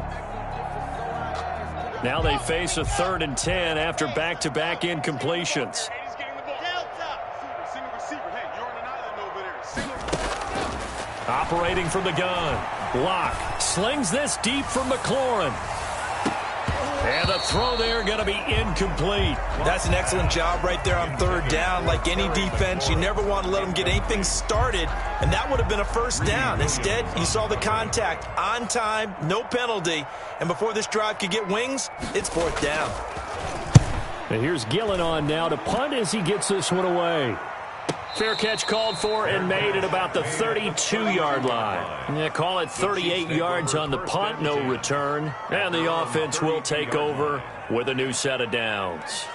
S2: Now they face a 3rd and 10 after back-to-back incompletions. Operating from the gun. Block. Slings this deep from McLaurin. And the throw there going to be incomplete.
S3: That's an excellent job right there on 3rd down. Like any defense, you never want to let them get anything started, and that would have been a 1st down. Instead, you saw the contact on time, no penalty, and before this drive could get wings, it's 4th down.
S2: And here's Gillen on now to punt as he gets this one away. Fair catch called for and made at about the 32-yard line. Yeah, call it 38 yards on the punt, no return. And the offense will take over with a new set of downs.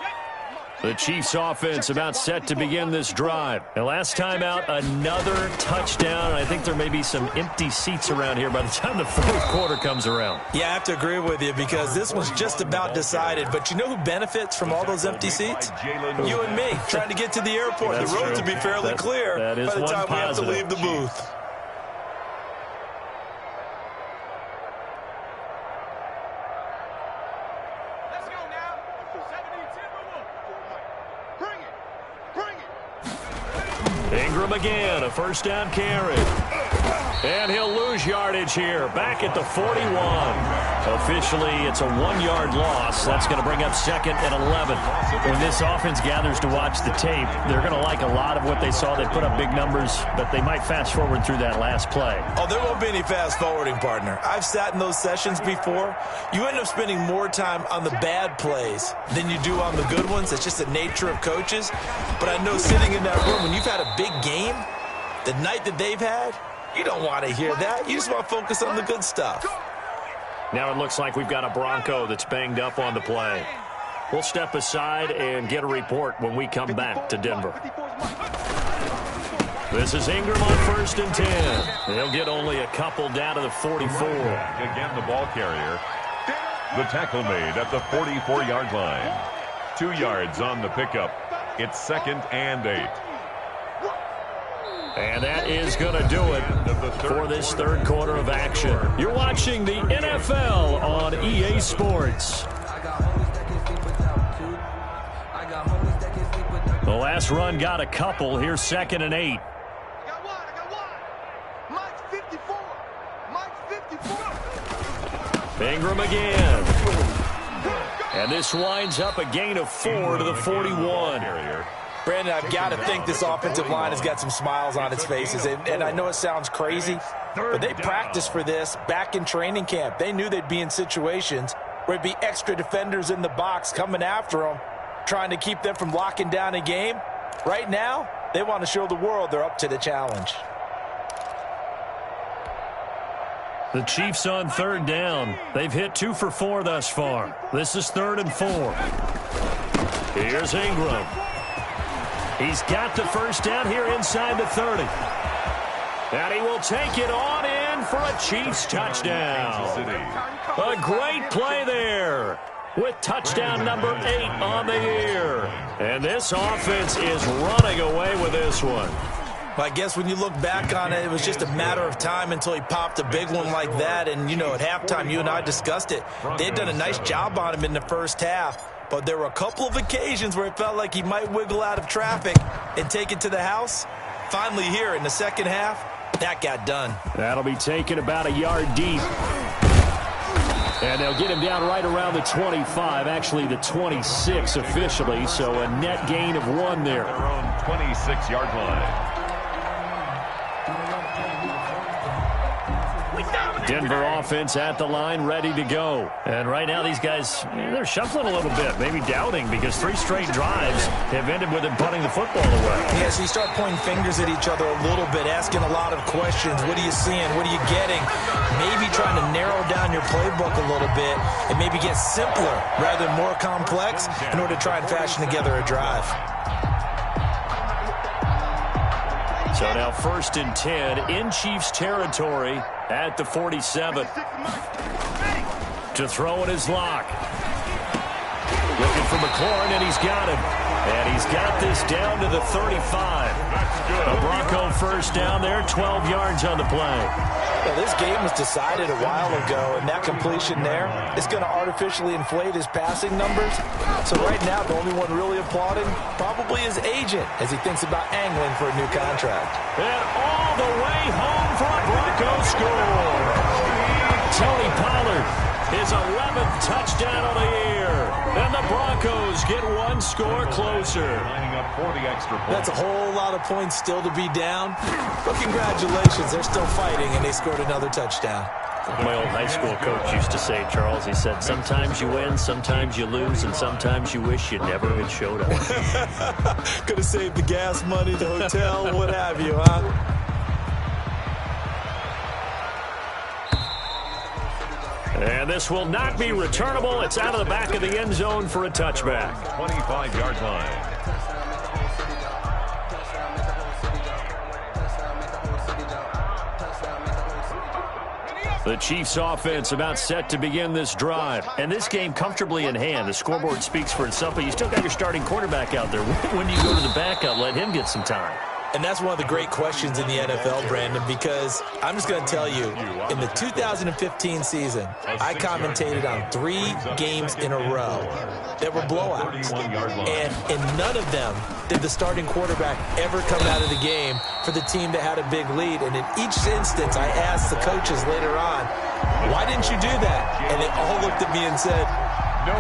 S2: The Chiefs offense about set to begin this drive. And last time out, another touchdown. I think there may be some empty seats around here by the time the 4th quarter comes around.
S3: Yeah, I have to agree with you because this was just about decided. But you know who benefits from all those empty seats? You and me, trying to get to the airport. The roads will be fairly clear by the time we have to leave the booth.
S2: Ingram again, a 1st down carry. And he'll lose yardage here, back at the 41. Officially, it's a 1-yard loss. That's going to bring up 2nd and 11. When this offense gathers to watch the tape, they're going to like a lot of what they saw. They put up big numbers, but they might fast forward through that last play.
S3: Oh, there won't be any fast forwarding, partner. I've sat in those sessions before. You end up spending more time on the bad plays than you do on the good ones. It's just the nature of coaches. But I know sitting in that room, when you've had a big game, the night that they've had, you don't want to hear that. You just want to focus on the good stuff.
S2: Now it looks like we've got a Bronco that's banged up on the play. We'll step aside and get a report when we come back to Denver. This is Ingram on 1st and 10. They'll get only a couple down to the 44.
S4: Again, the ball carrier. The tackle made at the 44-yard line. 2 yards on the pickup. It's 2nd and 8.
S2: And that is going to do it for this 3rd quarter of action. You're watching the NFL on EA Sports. The last run got a couple. Here's 2nd and 8. Ingram again. And this winds up a gain of 4 to the 41.
S3: Brandon, I've got to think this offensive line has got some smiles on its faces. And I know it sounds crazy, but they practiced for this back in training camp. They knew they'd be in situations where it'd be extra defenders in the box coming after them, trying to keep them from locking down a game. Right now, they want to show the world they're up to the challenge.
S2: The Chiefs on third down. They've hit 2 for 4 thus far. This is 3rd and 4. Here's Ingram. He's got the first down here inside the 30. And he will take it on in for a Chiefs touchdown. A great play there with touchdown number 8 on the year. And this offense is running away with this one.
S3: I guess when you look back on it, it was just a matter of time until he popped a big one like that. And, you know, at halftime, you and I discussed it. They had done a nice job on him in the first half. But there were a couple of occasions where it felt like he might wiggle out of traffic and take it to the house. Finally here in the second half, that got done.
S2: That'll be taken about a yard deep. And they'll get him down right around the 25, actually the 26 officially. So a net gain of 1 there.
S4: Their own 26-yard line.
S2: Denver offense at the line, ready to go. And right now these guys, they're shuffling a little bit, maybe doubting, because 3 straight drives have ended with them punting the football away.
S3: Yeah, so you start pointing fingers at each other a little bit, asking a lot of questions. What are you seeing? What are you getting? Maybe trying to narrow down your playbook a little bit and maybe get simpler rather than more complex in order to try and fashion together a drive.
S2: So now 1st and 10 in Chiefs territory at the 47. To throw in his lock. Looking for McLaurin, and he's got him. And he's got this down to the 35. A Bronco first down there, 12 yards on the play.
S3: Well, this game was decided a while ago, and that completion there is going to artificially inflate his passing numbers. So right now, the only one really applauding probably his agent as he thinks about angling for a new contract.
S2: And all the way home for a Bronco score. Tony Pollard, his 11th touchdown of the year. And the Broncos get 1 score closer.
S4: Lining up for the extra point.
S3: That's a whole lot of points still to be down. But congratulations, they're still fighting, and they scored another touchdown.
S2: My old high school coach used to say, Charles, he said, sometimes you win, sometimes you lose, and sometimes you wish you never had showed up.
S3: Could have saved the gas money, the hotel, what have you, huh?
S2: And this will not be returnable. It's out of the back of the end zone for a touchback.
S4: 25-yard line.
S2: The Chiefs offense about set to begin this drive. And this game comfortably in hand. The scoreboard speaks for itself, but you still got your starting quarterback out there. When do you go to the backup? Let him get some time.
S3: And that's one of the great questions in the NFL, Brandon, because I'm just going to tell you, in the 2015 season, I commentated on 3 games in a row that were blowouts. And in none of them did the starting quarterback ever come out of the game for the team that had a big lead. And in each instance, I asked the coaches later on, why didn't you do that? And they all looked at me and said,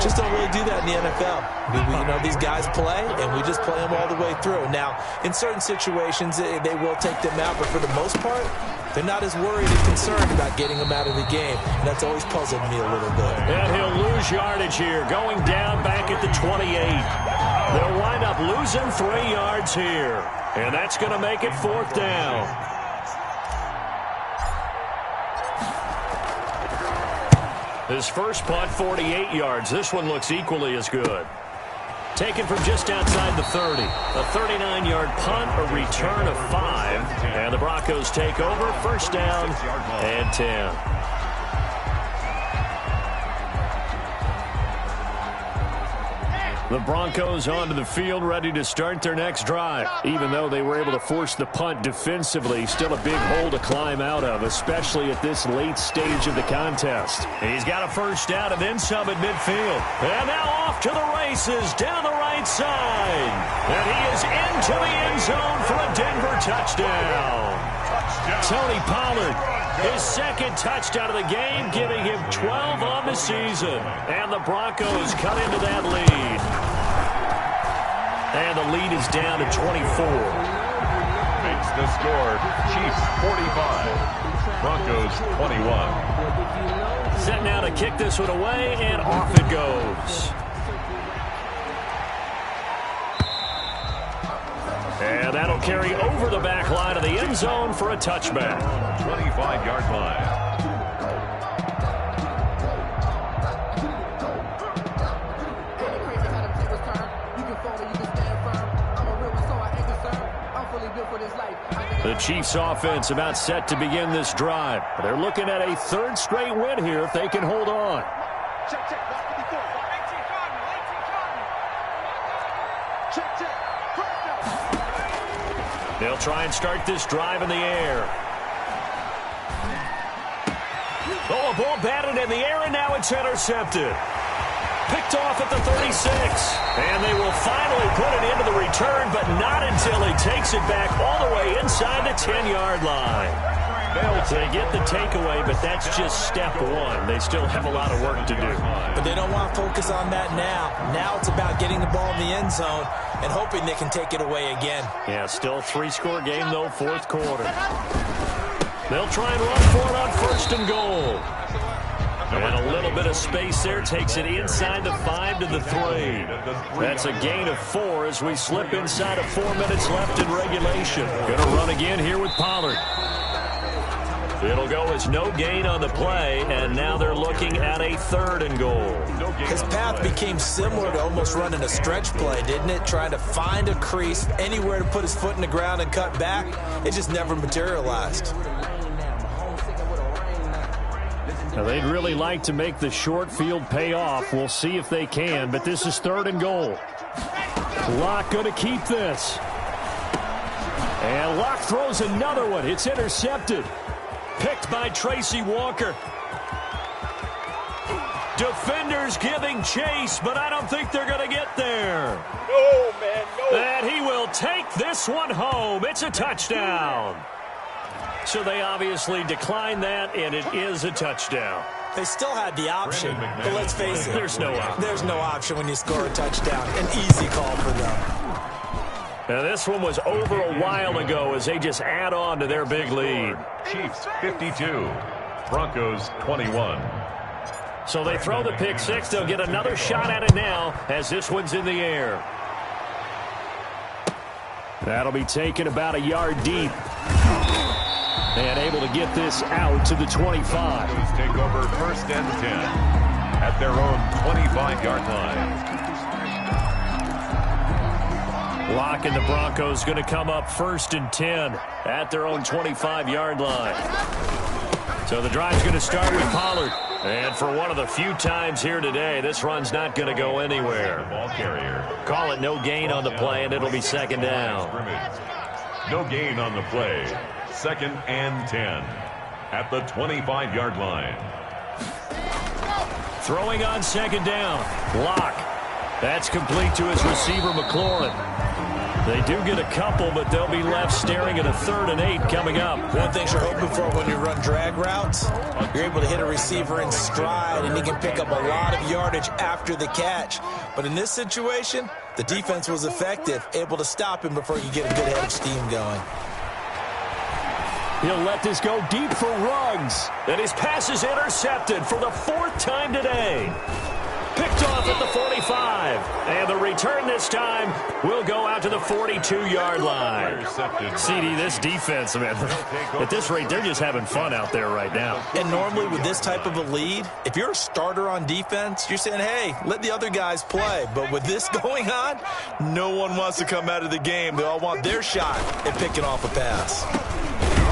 S3: just don't really do that in the NFL. You know, these guys play, and we just play them all the way through. Now, in certain situations, they will take them out, but for the most part, they're not as worried and concerned about getting them out of the game. And that's always puzzled me a little bit.
S2: And he'll lose yardage here, going down back at the 28. They'll wind up losing 3 yards here. And that's going to make it 4th down. His first punt, 48 yards. This one looks equally as good. Taken from just outside the 30. A 39-yard punt, a return of 5. And the Broncos take over, 1st down and 10. The Broncos onto the field, ready to start their next drive. Even though they were able to force the punt defensively, still a big hole to climb out of, especially at this late stage of the contest. He's got a first down and then some at midfield. And now off to the races down the right side. And he is into the end zone for a Denver touchdown. Tony Pollard, his 2nd touchdown of the game, giving him 12 on the season. And the Broncos cut into that lead. And the lead is down to 24.
S4: Makes the score Chiefs 45, Broncos 21.
S2: Set now to kick this one away, and off it goes. And that'll carry over the back line of the end zone for a touchback.
S4: 25-yard line.
S2: The Chiefs offense about set to begin this drive. They're looking at a third straight win here if they can hold on.
S5: Check, check. Check, check.
S2: They'll try and start this drive in the air. Oh, a ball batted in the air, and now it's intercepted. Picked off at the 36. And they will finally put it into the return, but not until he takes it back all the way inside the 10-yard line. They get the takeaway, but that's just step one. They still have a lot of work to do.
S3: But they don't want to focus on that now. Now it's about getting the ball in the end zone and hoping they can take it away again.
S2: Yeah, still three-score game, though, fourth quarter. They'll try and run for it on first and goal. And a little bit of space there takes it inside the 5 to the 3. That's a gain of 4 as we slip inside of 4 minutes left in regulation. Going to run again here with Pollard. It'll go as no gain on the play, and now they're looking at a 3rd and goal.
S3: His path became similar to almost running a stretch play, didn't it? Trying to find a crease, anywhere to put his foot in the ground and cut back. It just never materialized.
S2: Now, they'd really like to make the short field pay off. We'll see if they can, but this is 3rd and goal. Locke going to keep this. And Locke throws another one. It's intercepted. Picked by Tracy Walker. Defenders giving chase, but I don't think they're going to get there.
S5: No, man, no.
S2: And he will take this one home. It's a touchdown. So they obviously declined that, and it is a touchdown.
S3: They still had the option, but let's face it.
S2: There's no option.
S3: There's no option when you score a touchdown. An easy call for them.
S2: Now, this one was over a while ago as they just add on to their big lead.
S4: Chiefs 52. Broncos 21.
S2: So they throw the pick six. They'll get another shot at it now as this one's in the air. That'll be taken about a yard deep. And able to get this out to the 25.
S4: Take over 1st and 10 at their own 25-yard line.
S2: Locke and the Broncos going to come up 1st and 10 at their own 25-yard line. So the drive's going to start with Pollard. And for one of the few times here today, this run's not going to go anywhere.
S4: Ball carrier.
S2: Call it no gain on the play, and it'll be 2nd down.
S4: No gain on the play. 2nd and 10 at the 25-yard line.
S2: Throwing on 2nd down. Locke. That's complete to his receiver, McLaurin. They do get a couple, but they'll be left staring at a 3rd and 8 coming up.
S3: One thing you're hoping for when you run drag routes, you're able to hit a receiver in stride, and he can pick up a lot of yardage after the catch. But in this situation, the defense was effective, able to stop him before he could get a good head of steam going.
S2: He'll let this go deep for Ruggs. And his pass is intercepted for the 4th time today. Picked off at the 45. And the return this time will go out to the 42-yard line. CD, this defense, man, at this rate, they're just having fun out there right now.
S3: And normally with this type of a lead, if you're a starter on defense, you're saying, hey, let the other guys play. But with this going on, no one wants to come out of the game. They all want their shot at picking off a pass.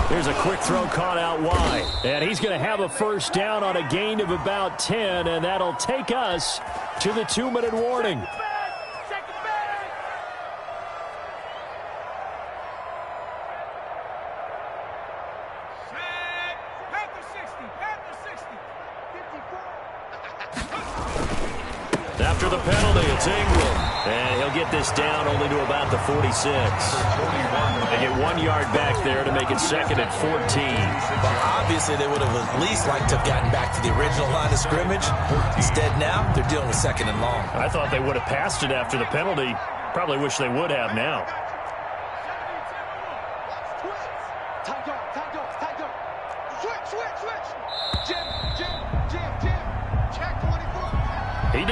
S2: Here's a quick throw caught out wide. And he's going to have a 1st down on a gain of about 10, and that'll take us to the 2-minute warning. After the penalty, it's Ingram. And he'll get this down only to about the 46. They get 1 yard back there to make it 2nd and 14.
S3: Well, obviously, they would have at least liked to have gotten back to the original line of scrimmage. Instead, now, they're dealing with 2nd and long.
S2: I thought they would have passed it after the penalty. Probably wish they would have now.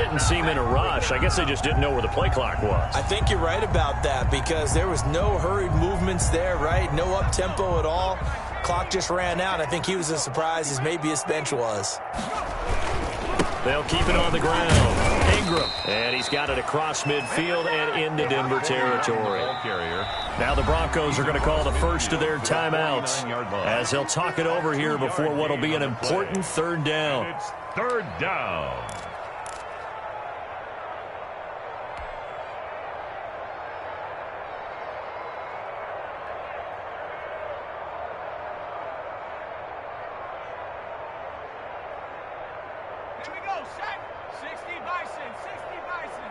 S2: didn't seem in a rush. I guess they just didn't know where the play clock was.
S3: I think you're right about that because there was no hurried movements there, right? No up-tempo at all. Clock just ran out. I think he was as surprised as maybe his bench was.
S2: They'll keep it on the ground. Ingram. And he's got it across midfield and into Denver territory. Now the Broncos are going to call the first of their timeouts as they'll talk it over here before what will be an important third down.
S4: It's third down.
S5: Here we go, set. 60 Bison, 60 Bison.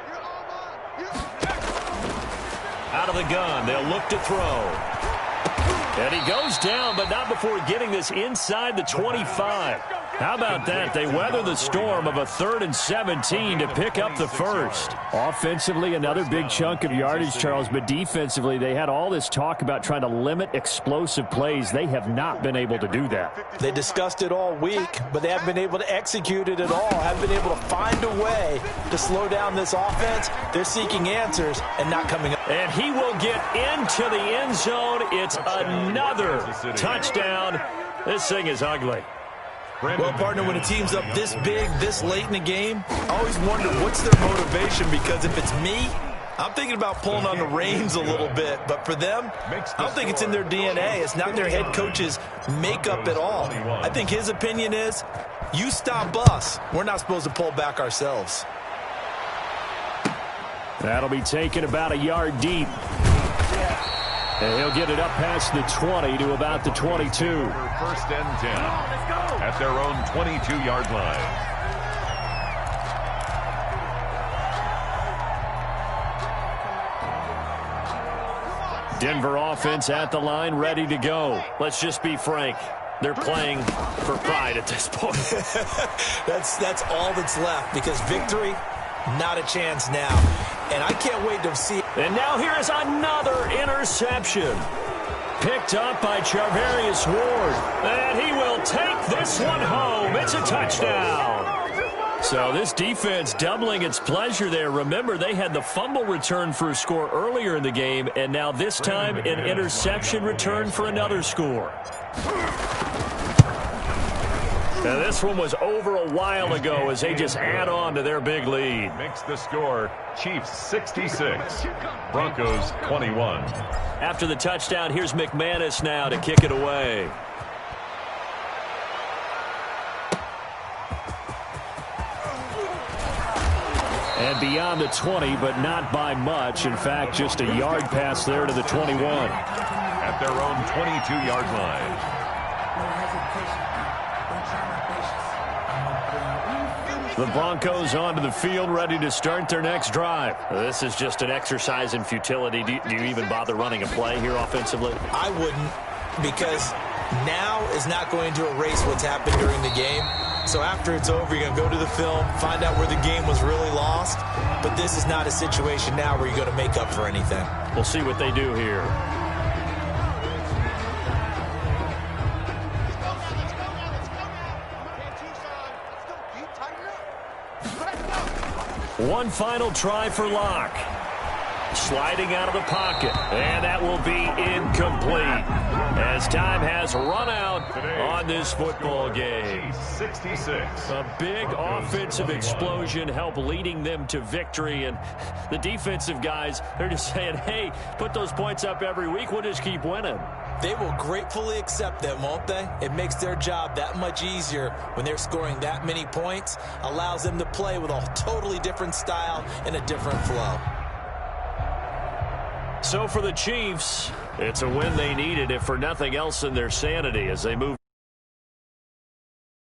S5: You're all mine.
S2: Out of the gun, they'll look to throw. And he goes down, but not before getting this inside the 25. How about that? They weather the storm of a 3rd and 17 to pick up the first.
S1: Offensively, another big chunk of yardage, Charles, but defensively, they had all this talk about trying to limit explosive plays. They have not been able to do that.
S3: They discussed it all week, but they haven't been able to execute it at all, haven't been able to find a way to slow down this offense. They're seeking answers and not coming up.
S2: And he will get into the end zone. It's another touchdown. This thing is ugly.
S3: Well, partner, when a team's up this big, this late in the game, I always wonder what's their motivation, because if it's me, I'm thinking about pulling on the reins a little bit. But for them, I don't think it's in their DNA. It's not their head coach's makeup at all. I think his opinion is, you stop us. We're not supposed to pull back ourselves.
S1: That'll be taken about a yard deep. And he'll get it up past the 20 to about the 22.
S4: First and 10 at their own 22-yard line.
S2: Denver offense at the line, ready to go. Let's just be frank. They're playing for pride at this point.
S3: That's all that's left, because victory, not a chance now. And I can't wait to see.
S2: And now here is another interception. Picked up by Charvarius Ward. And he will take this one home. It's a touchdown. So this defense doubling its pleasure there. Remember, they had the fumble return for a score earlier in the game, and now this time an interception return for another score. Now this one was over a while ago as they just add on to their big lead.
S4: Makes the score Chiefs 66, Broncos 21.
S2: After the touchdown, here's McManus now to kick it away.
S1: And beyond the 20, but not by much. In fact, just a yard pass there to the 21.
S4: At their own 22-yard line.
S2: The Broncos onto the field, ready to start their next drive. This is just an exercise in futility. Do you even bother running a play here offensively?
S3: I wouldn't, because now is not going to erase what's happened during the game. So after it's over, you're going to go to the film, find out where the game was really lost. But this is not a situation now where you're going to make up for anything.
S2: We'll see what they do here. One final try for Locke. Sliding out of the pocket. And that will be incomplete, as time has run out on this football game.
S4: 66.
S2: A big offensive explosion helped leading them to victory. And the defensive guys, they're just saying, hey, put those points up every week. We'll just keep winning.
S3: They will gratefully accept them, won't they? It makes their job that much easier when they're scoring that many points. Allows them to play with a totally different style and a different flow.
S2: So for the Chiefs, it's a win they needed, if for nothing else, in their sanity as they move.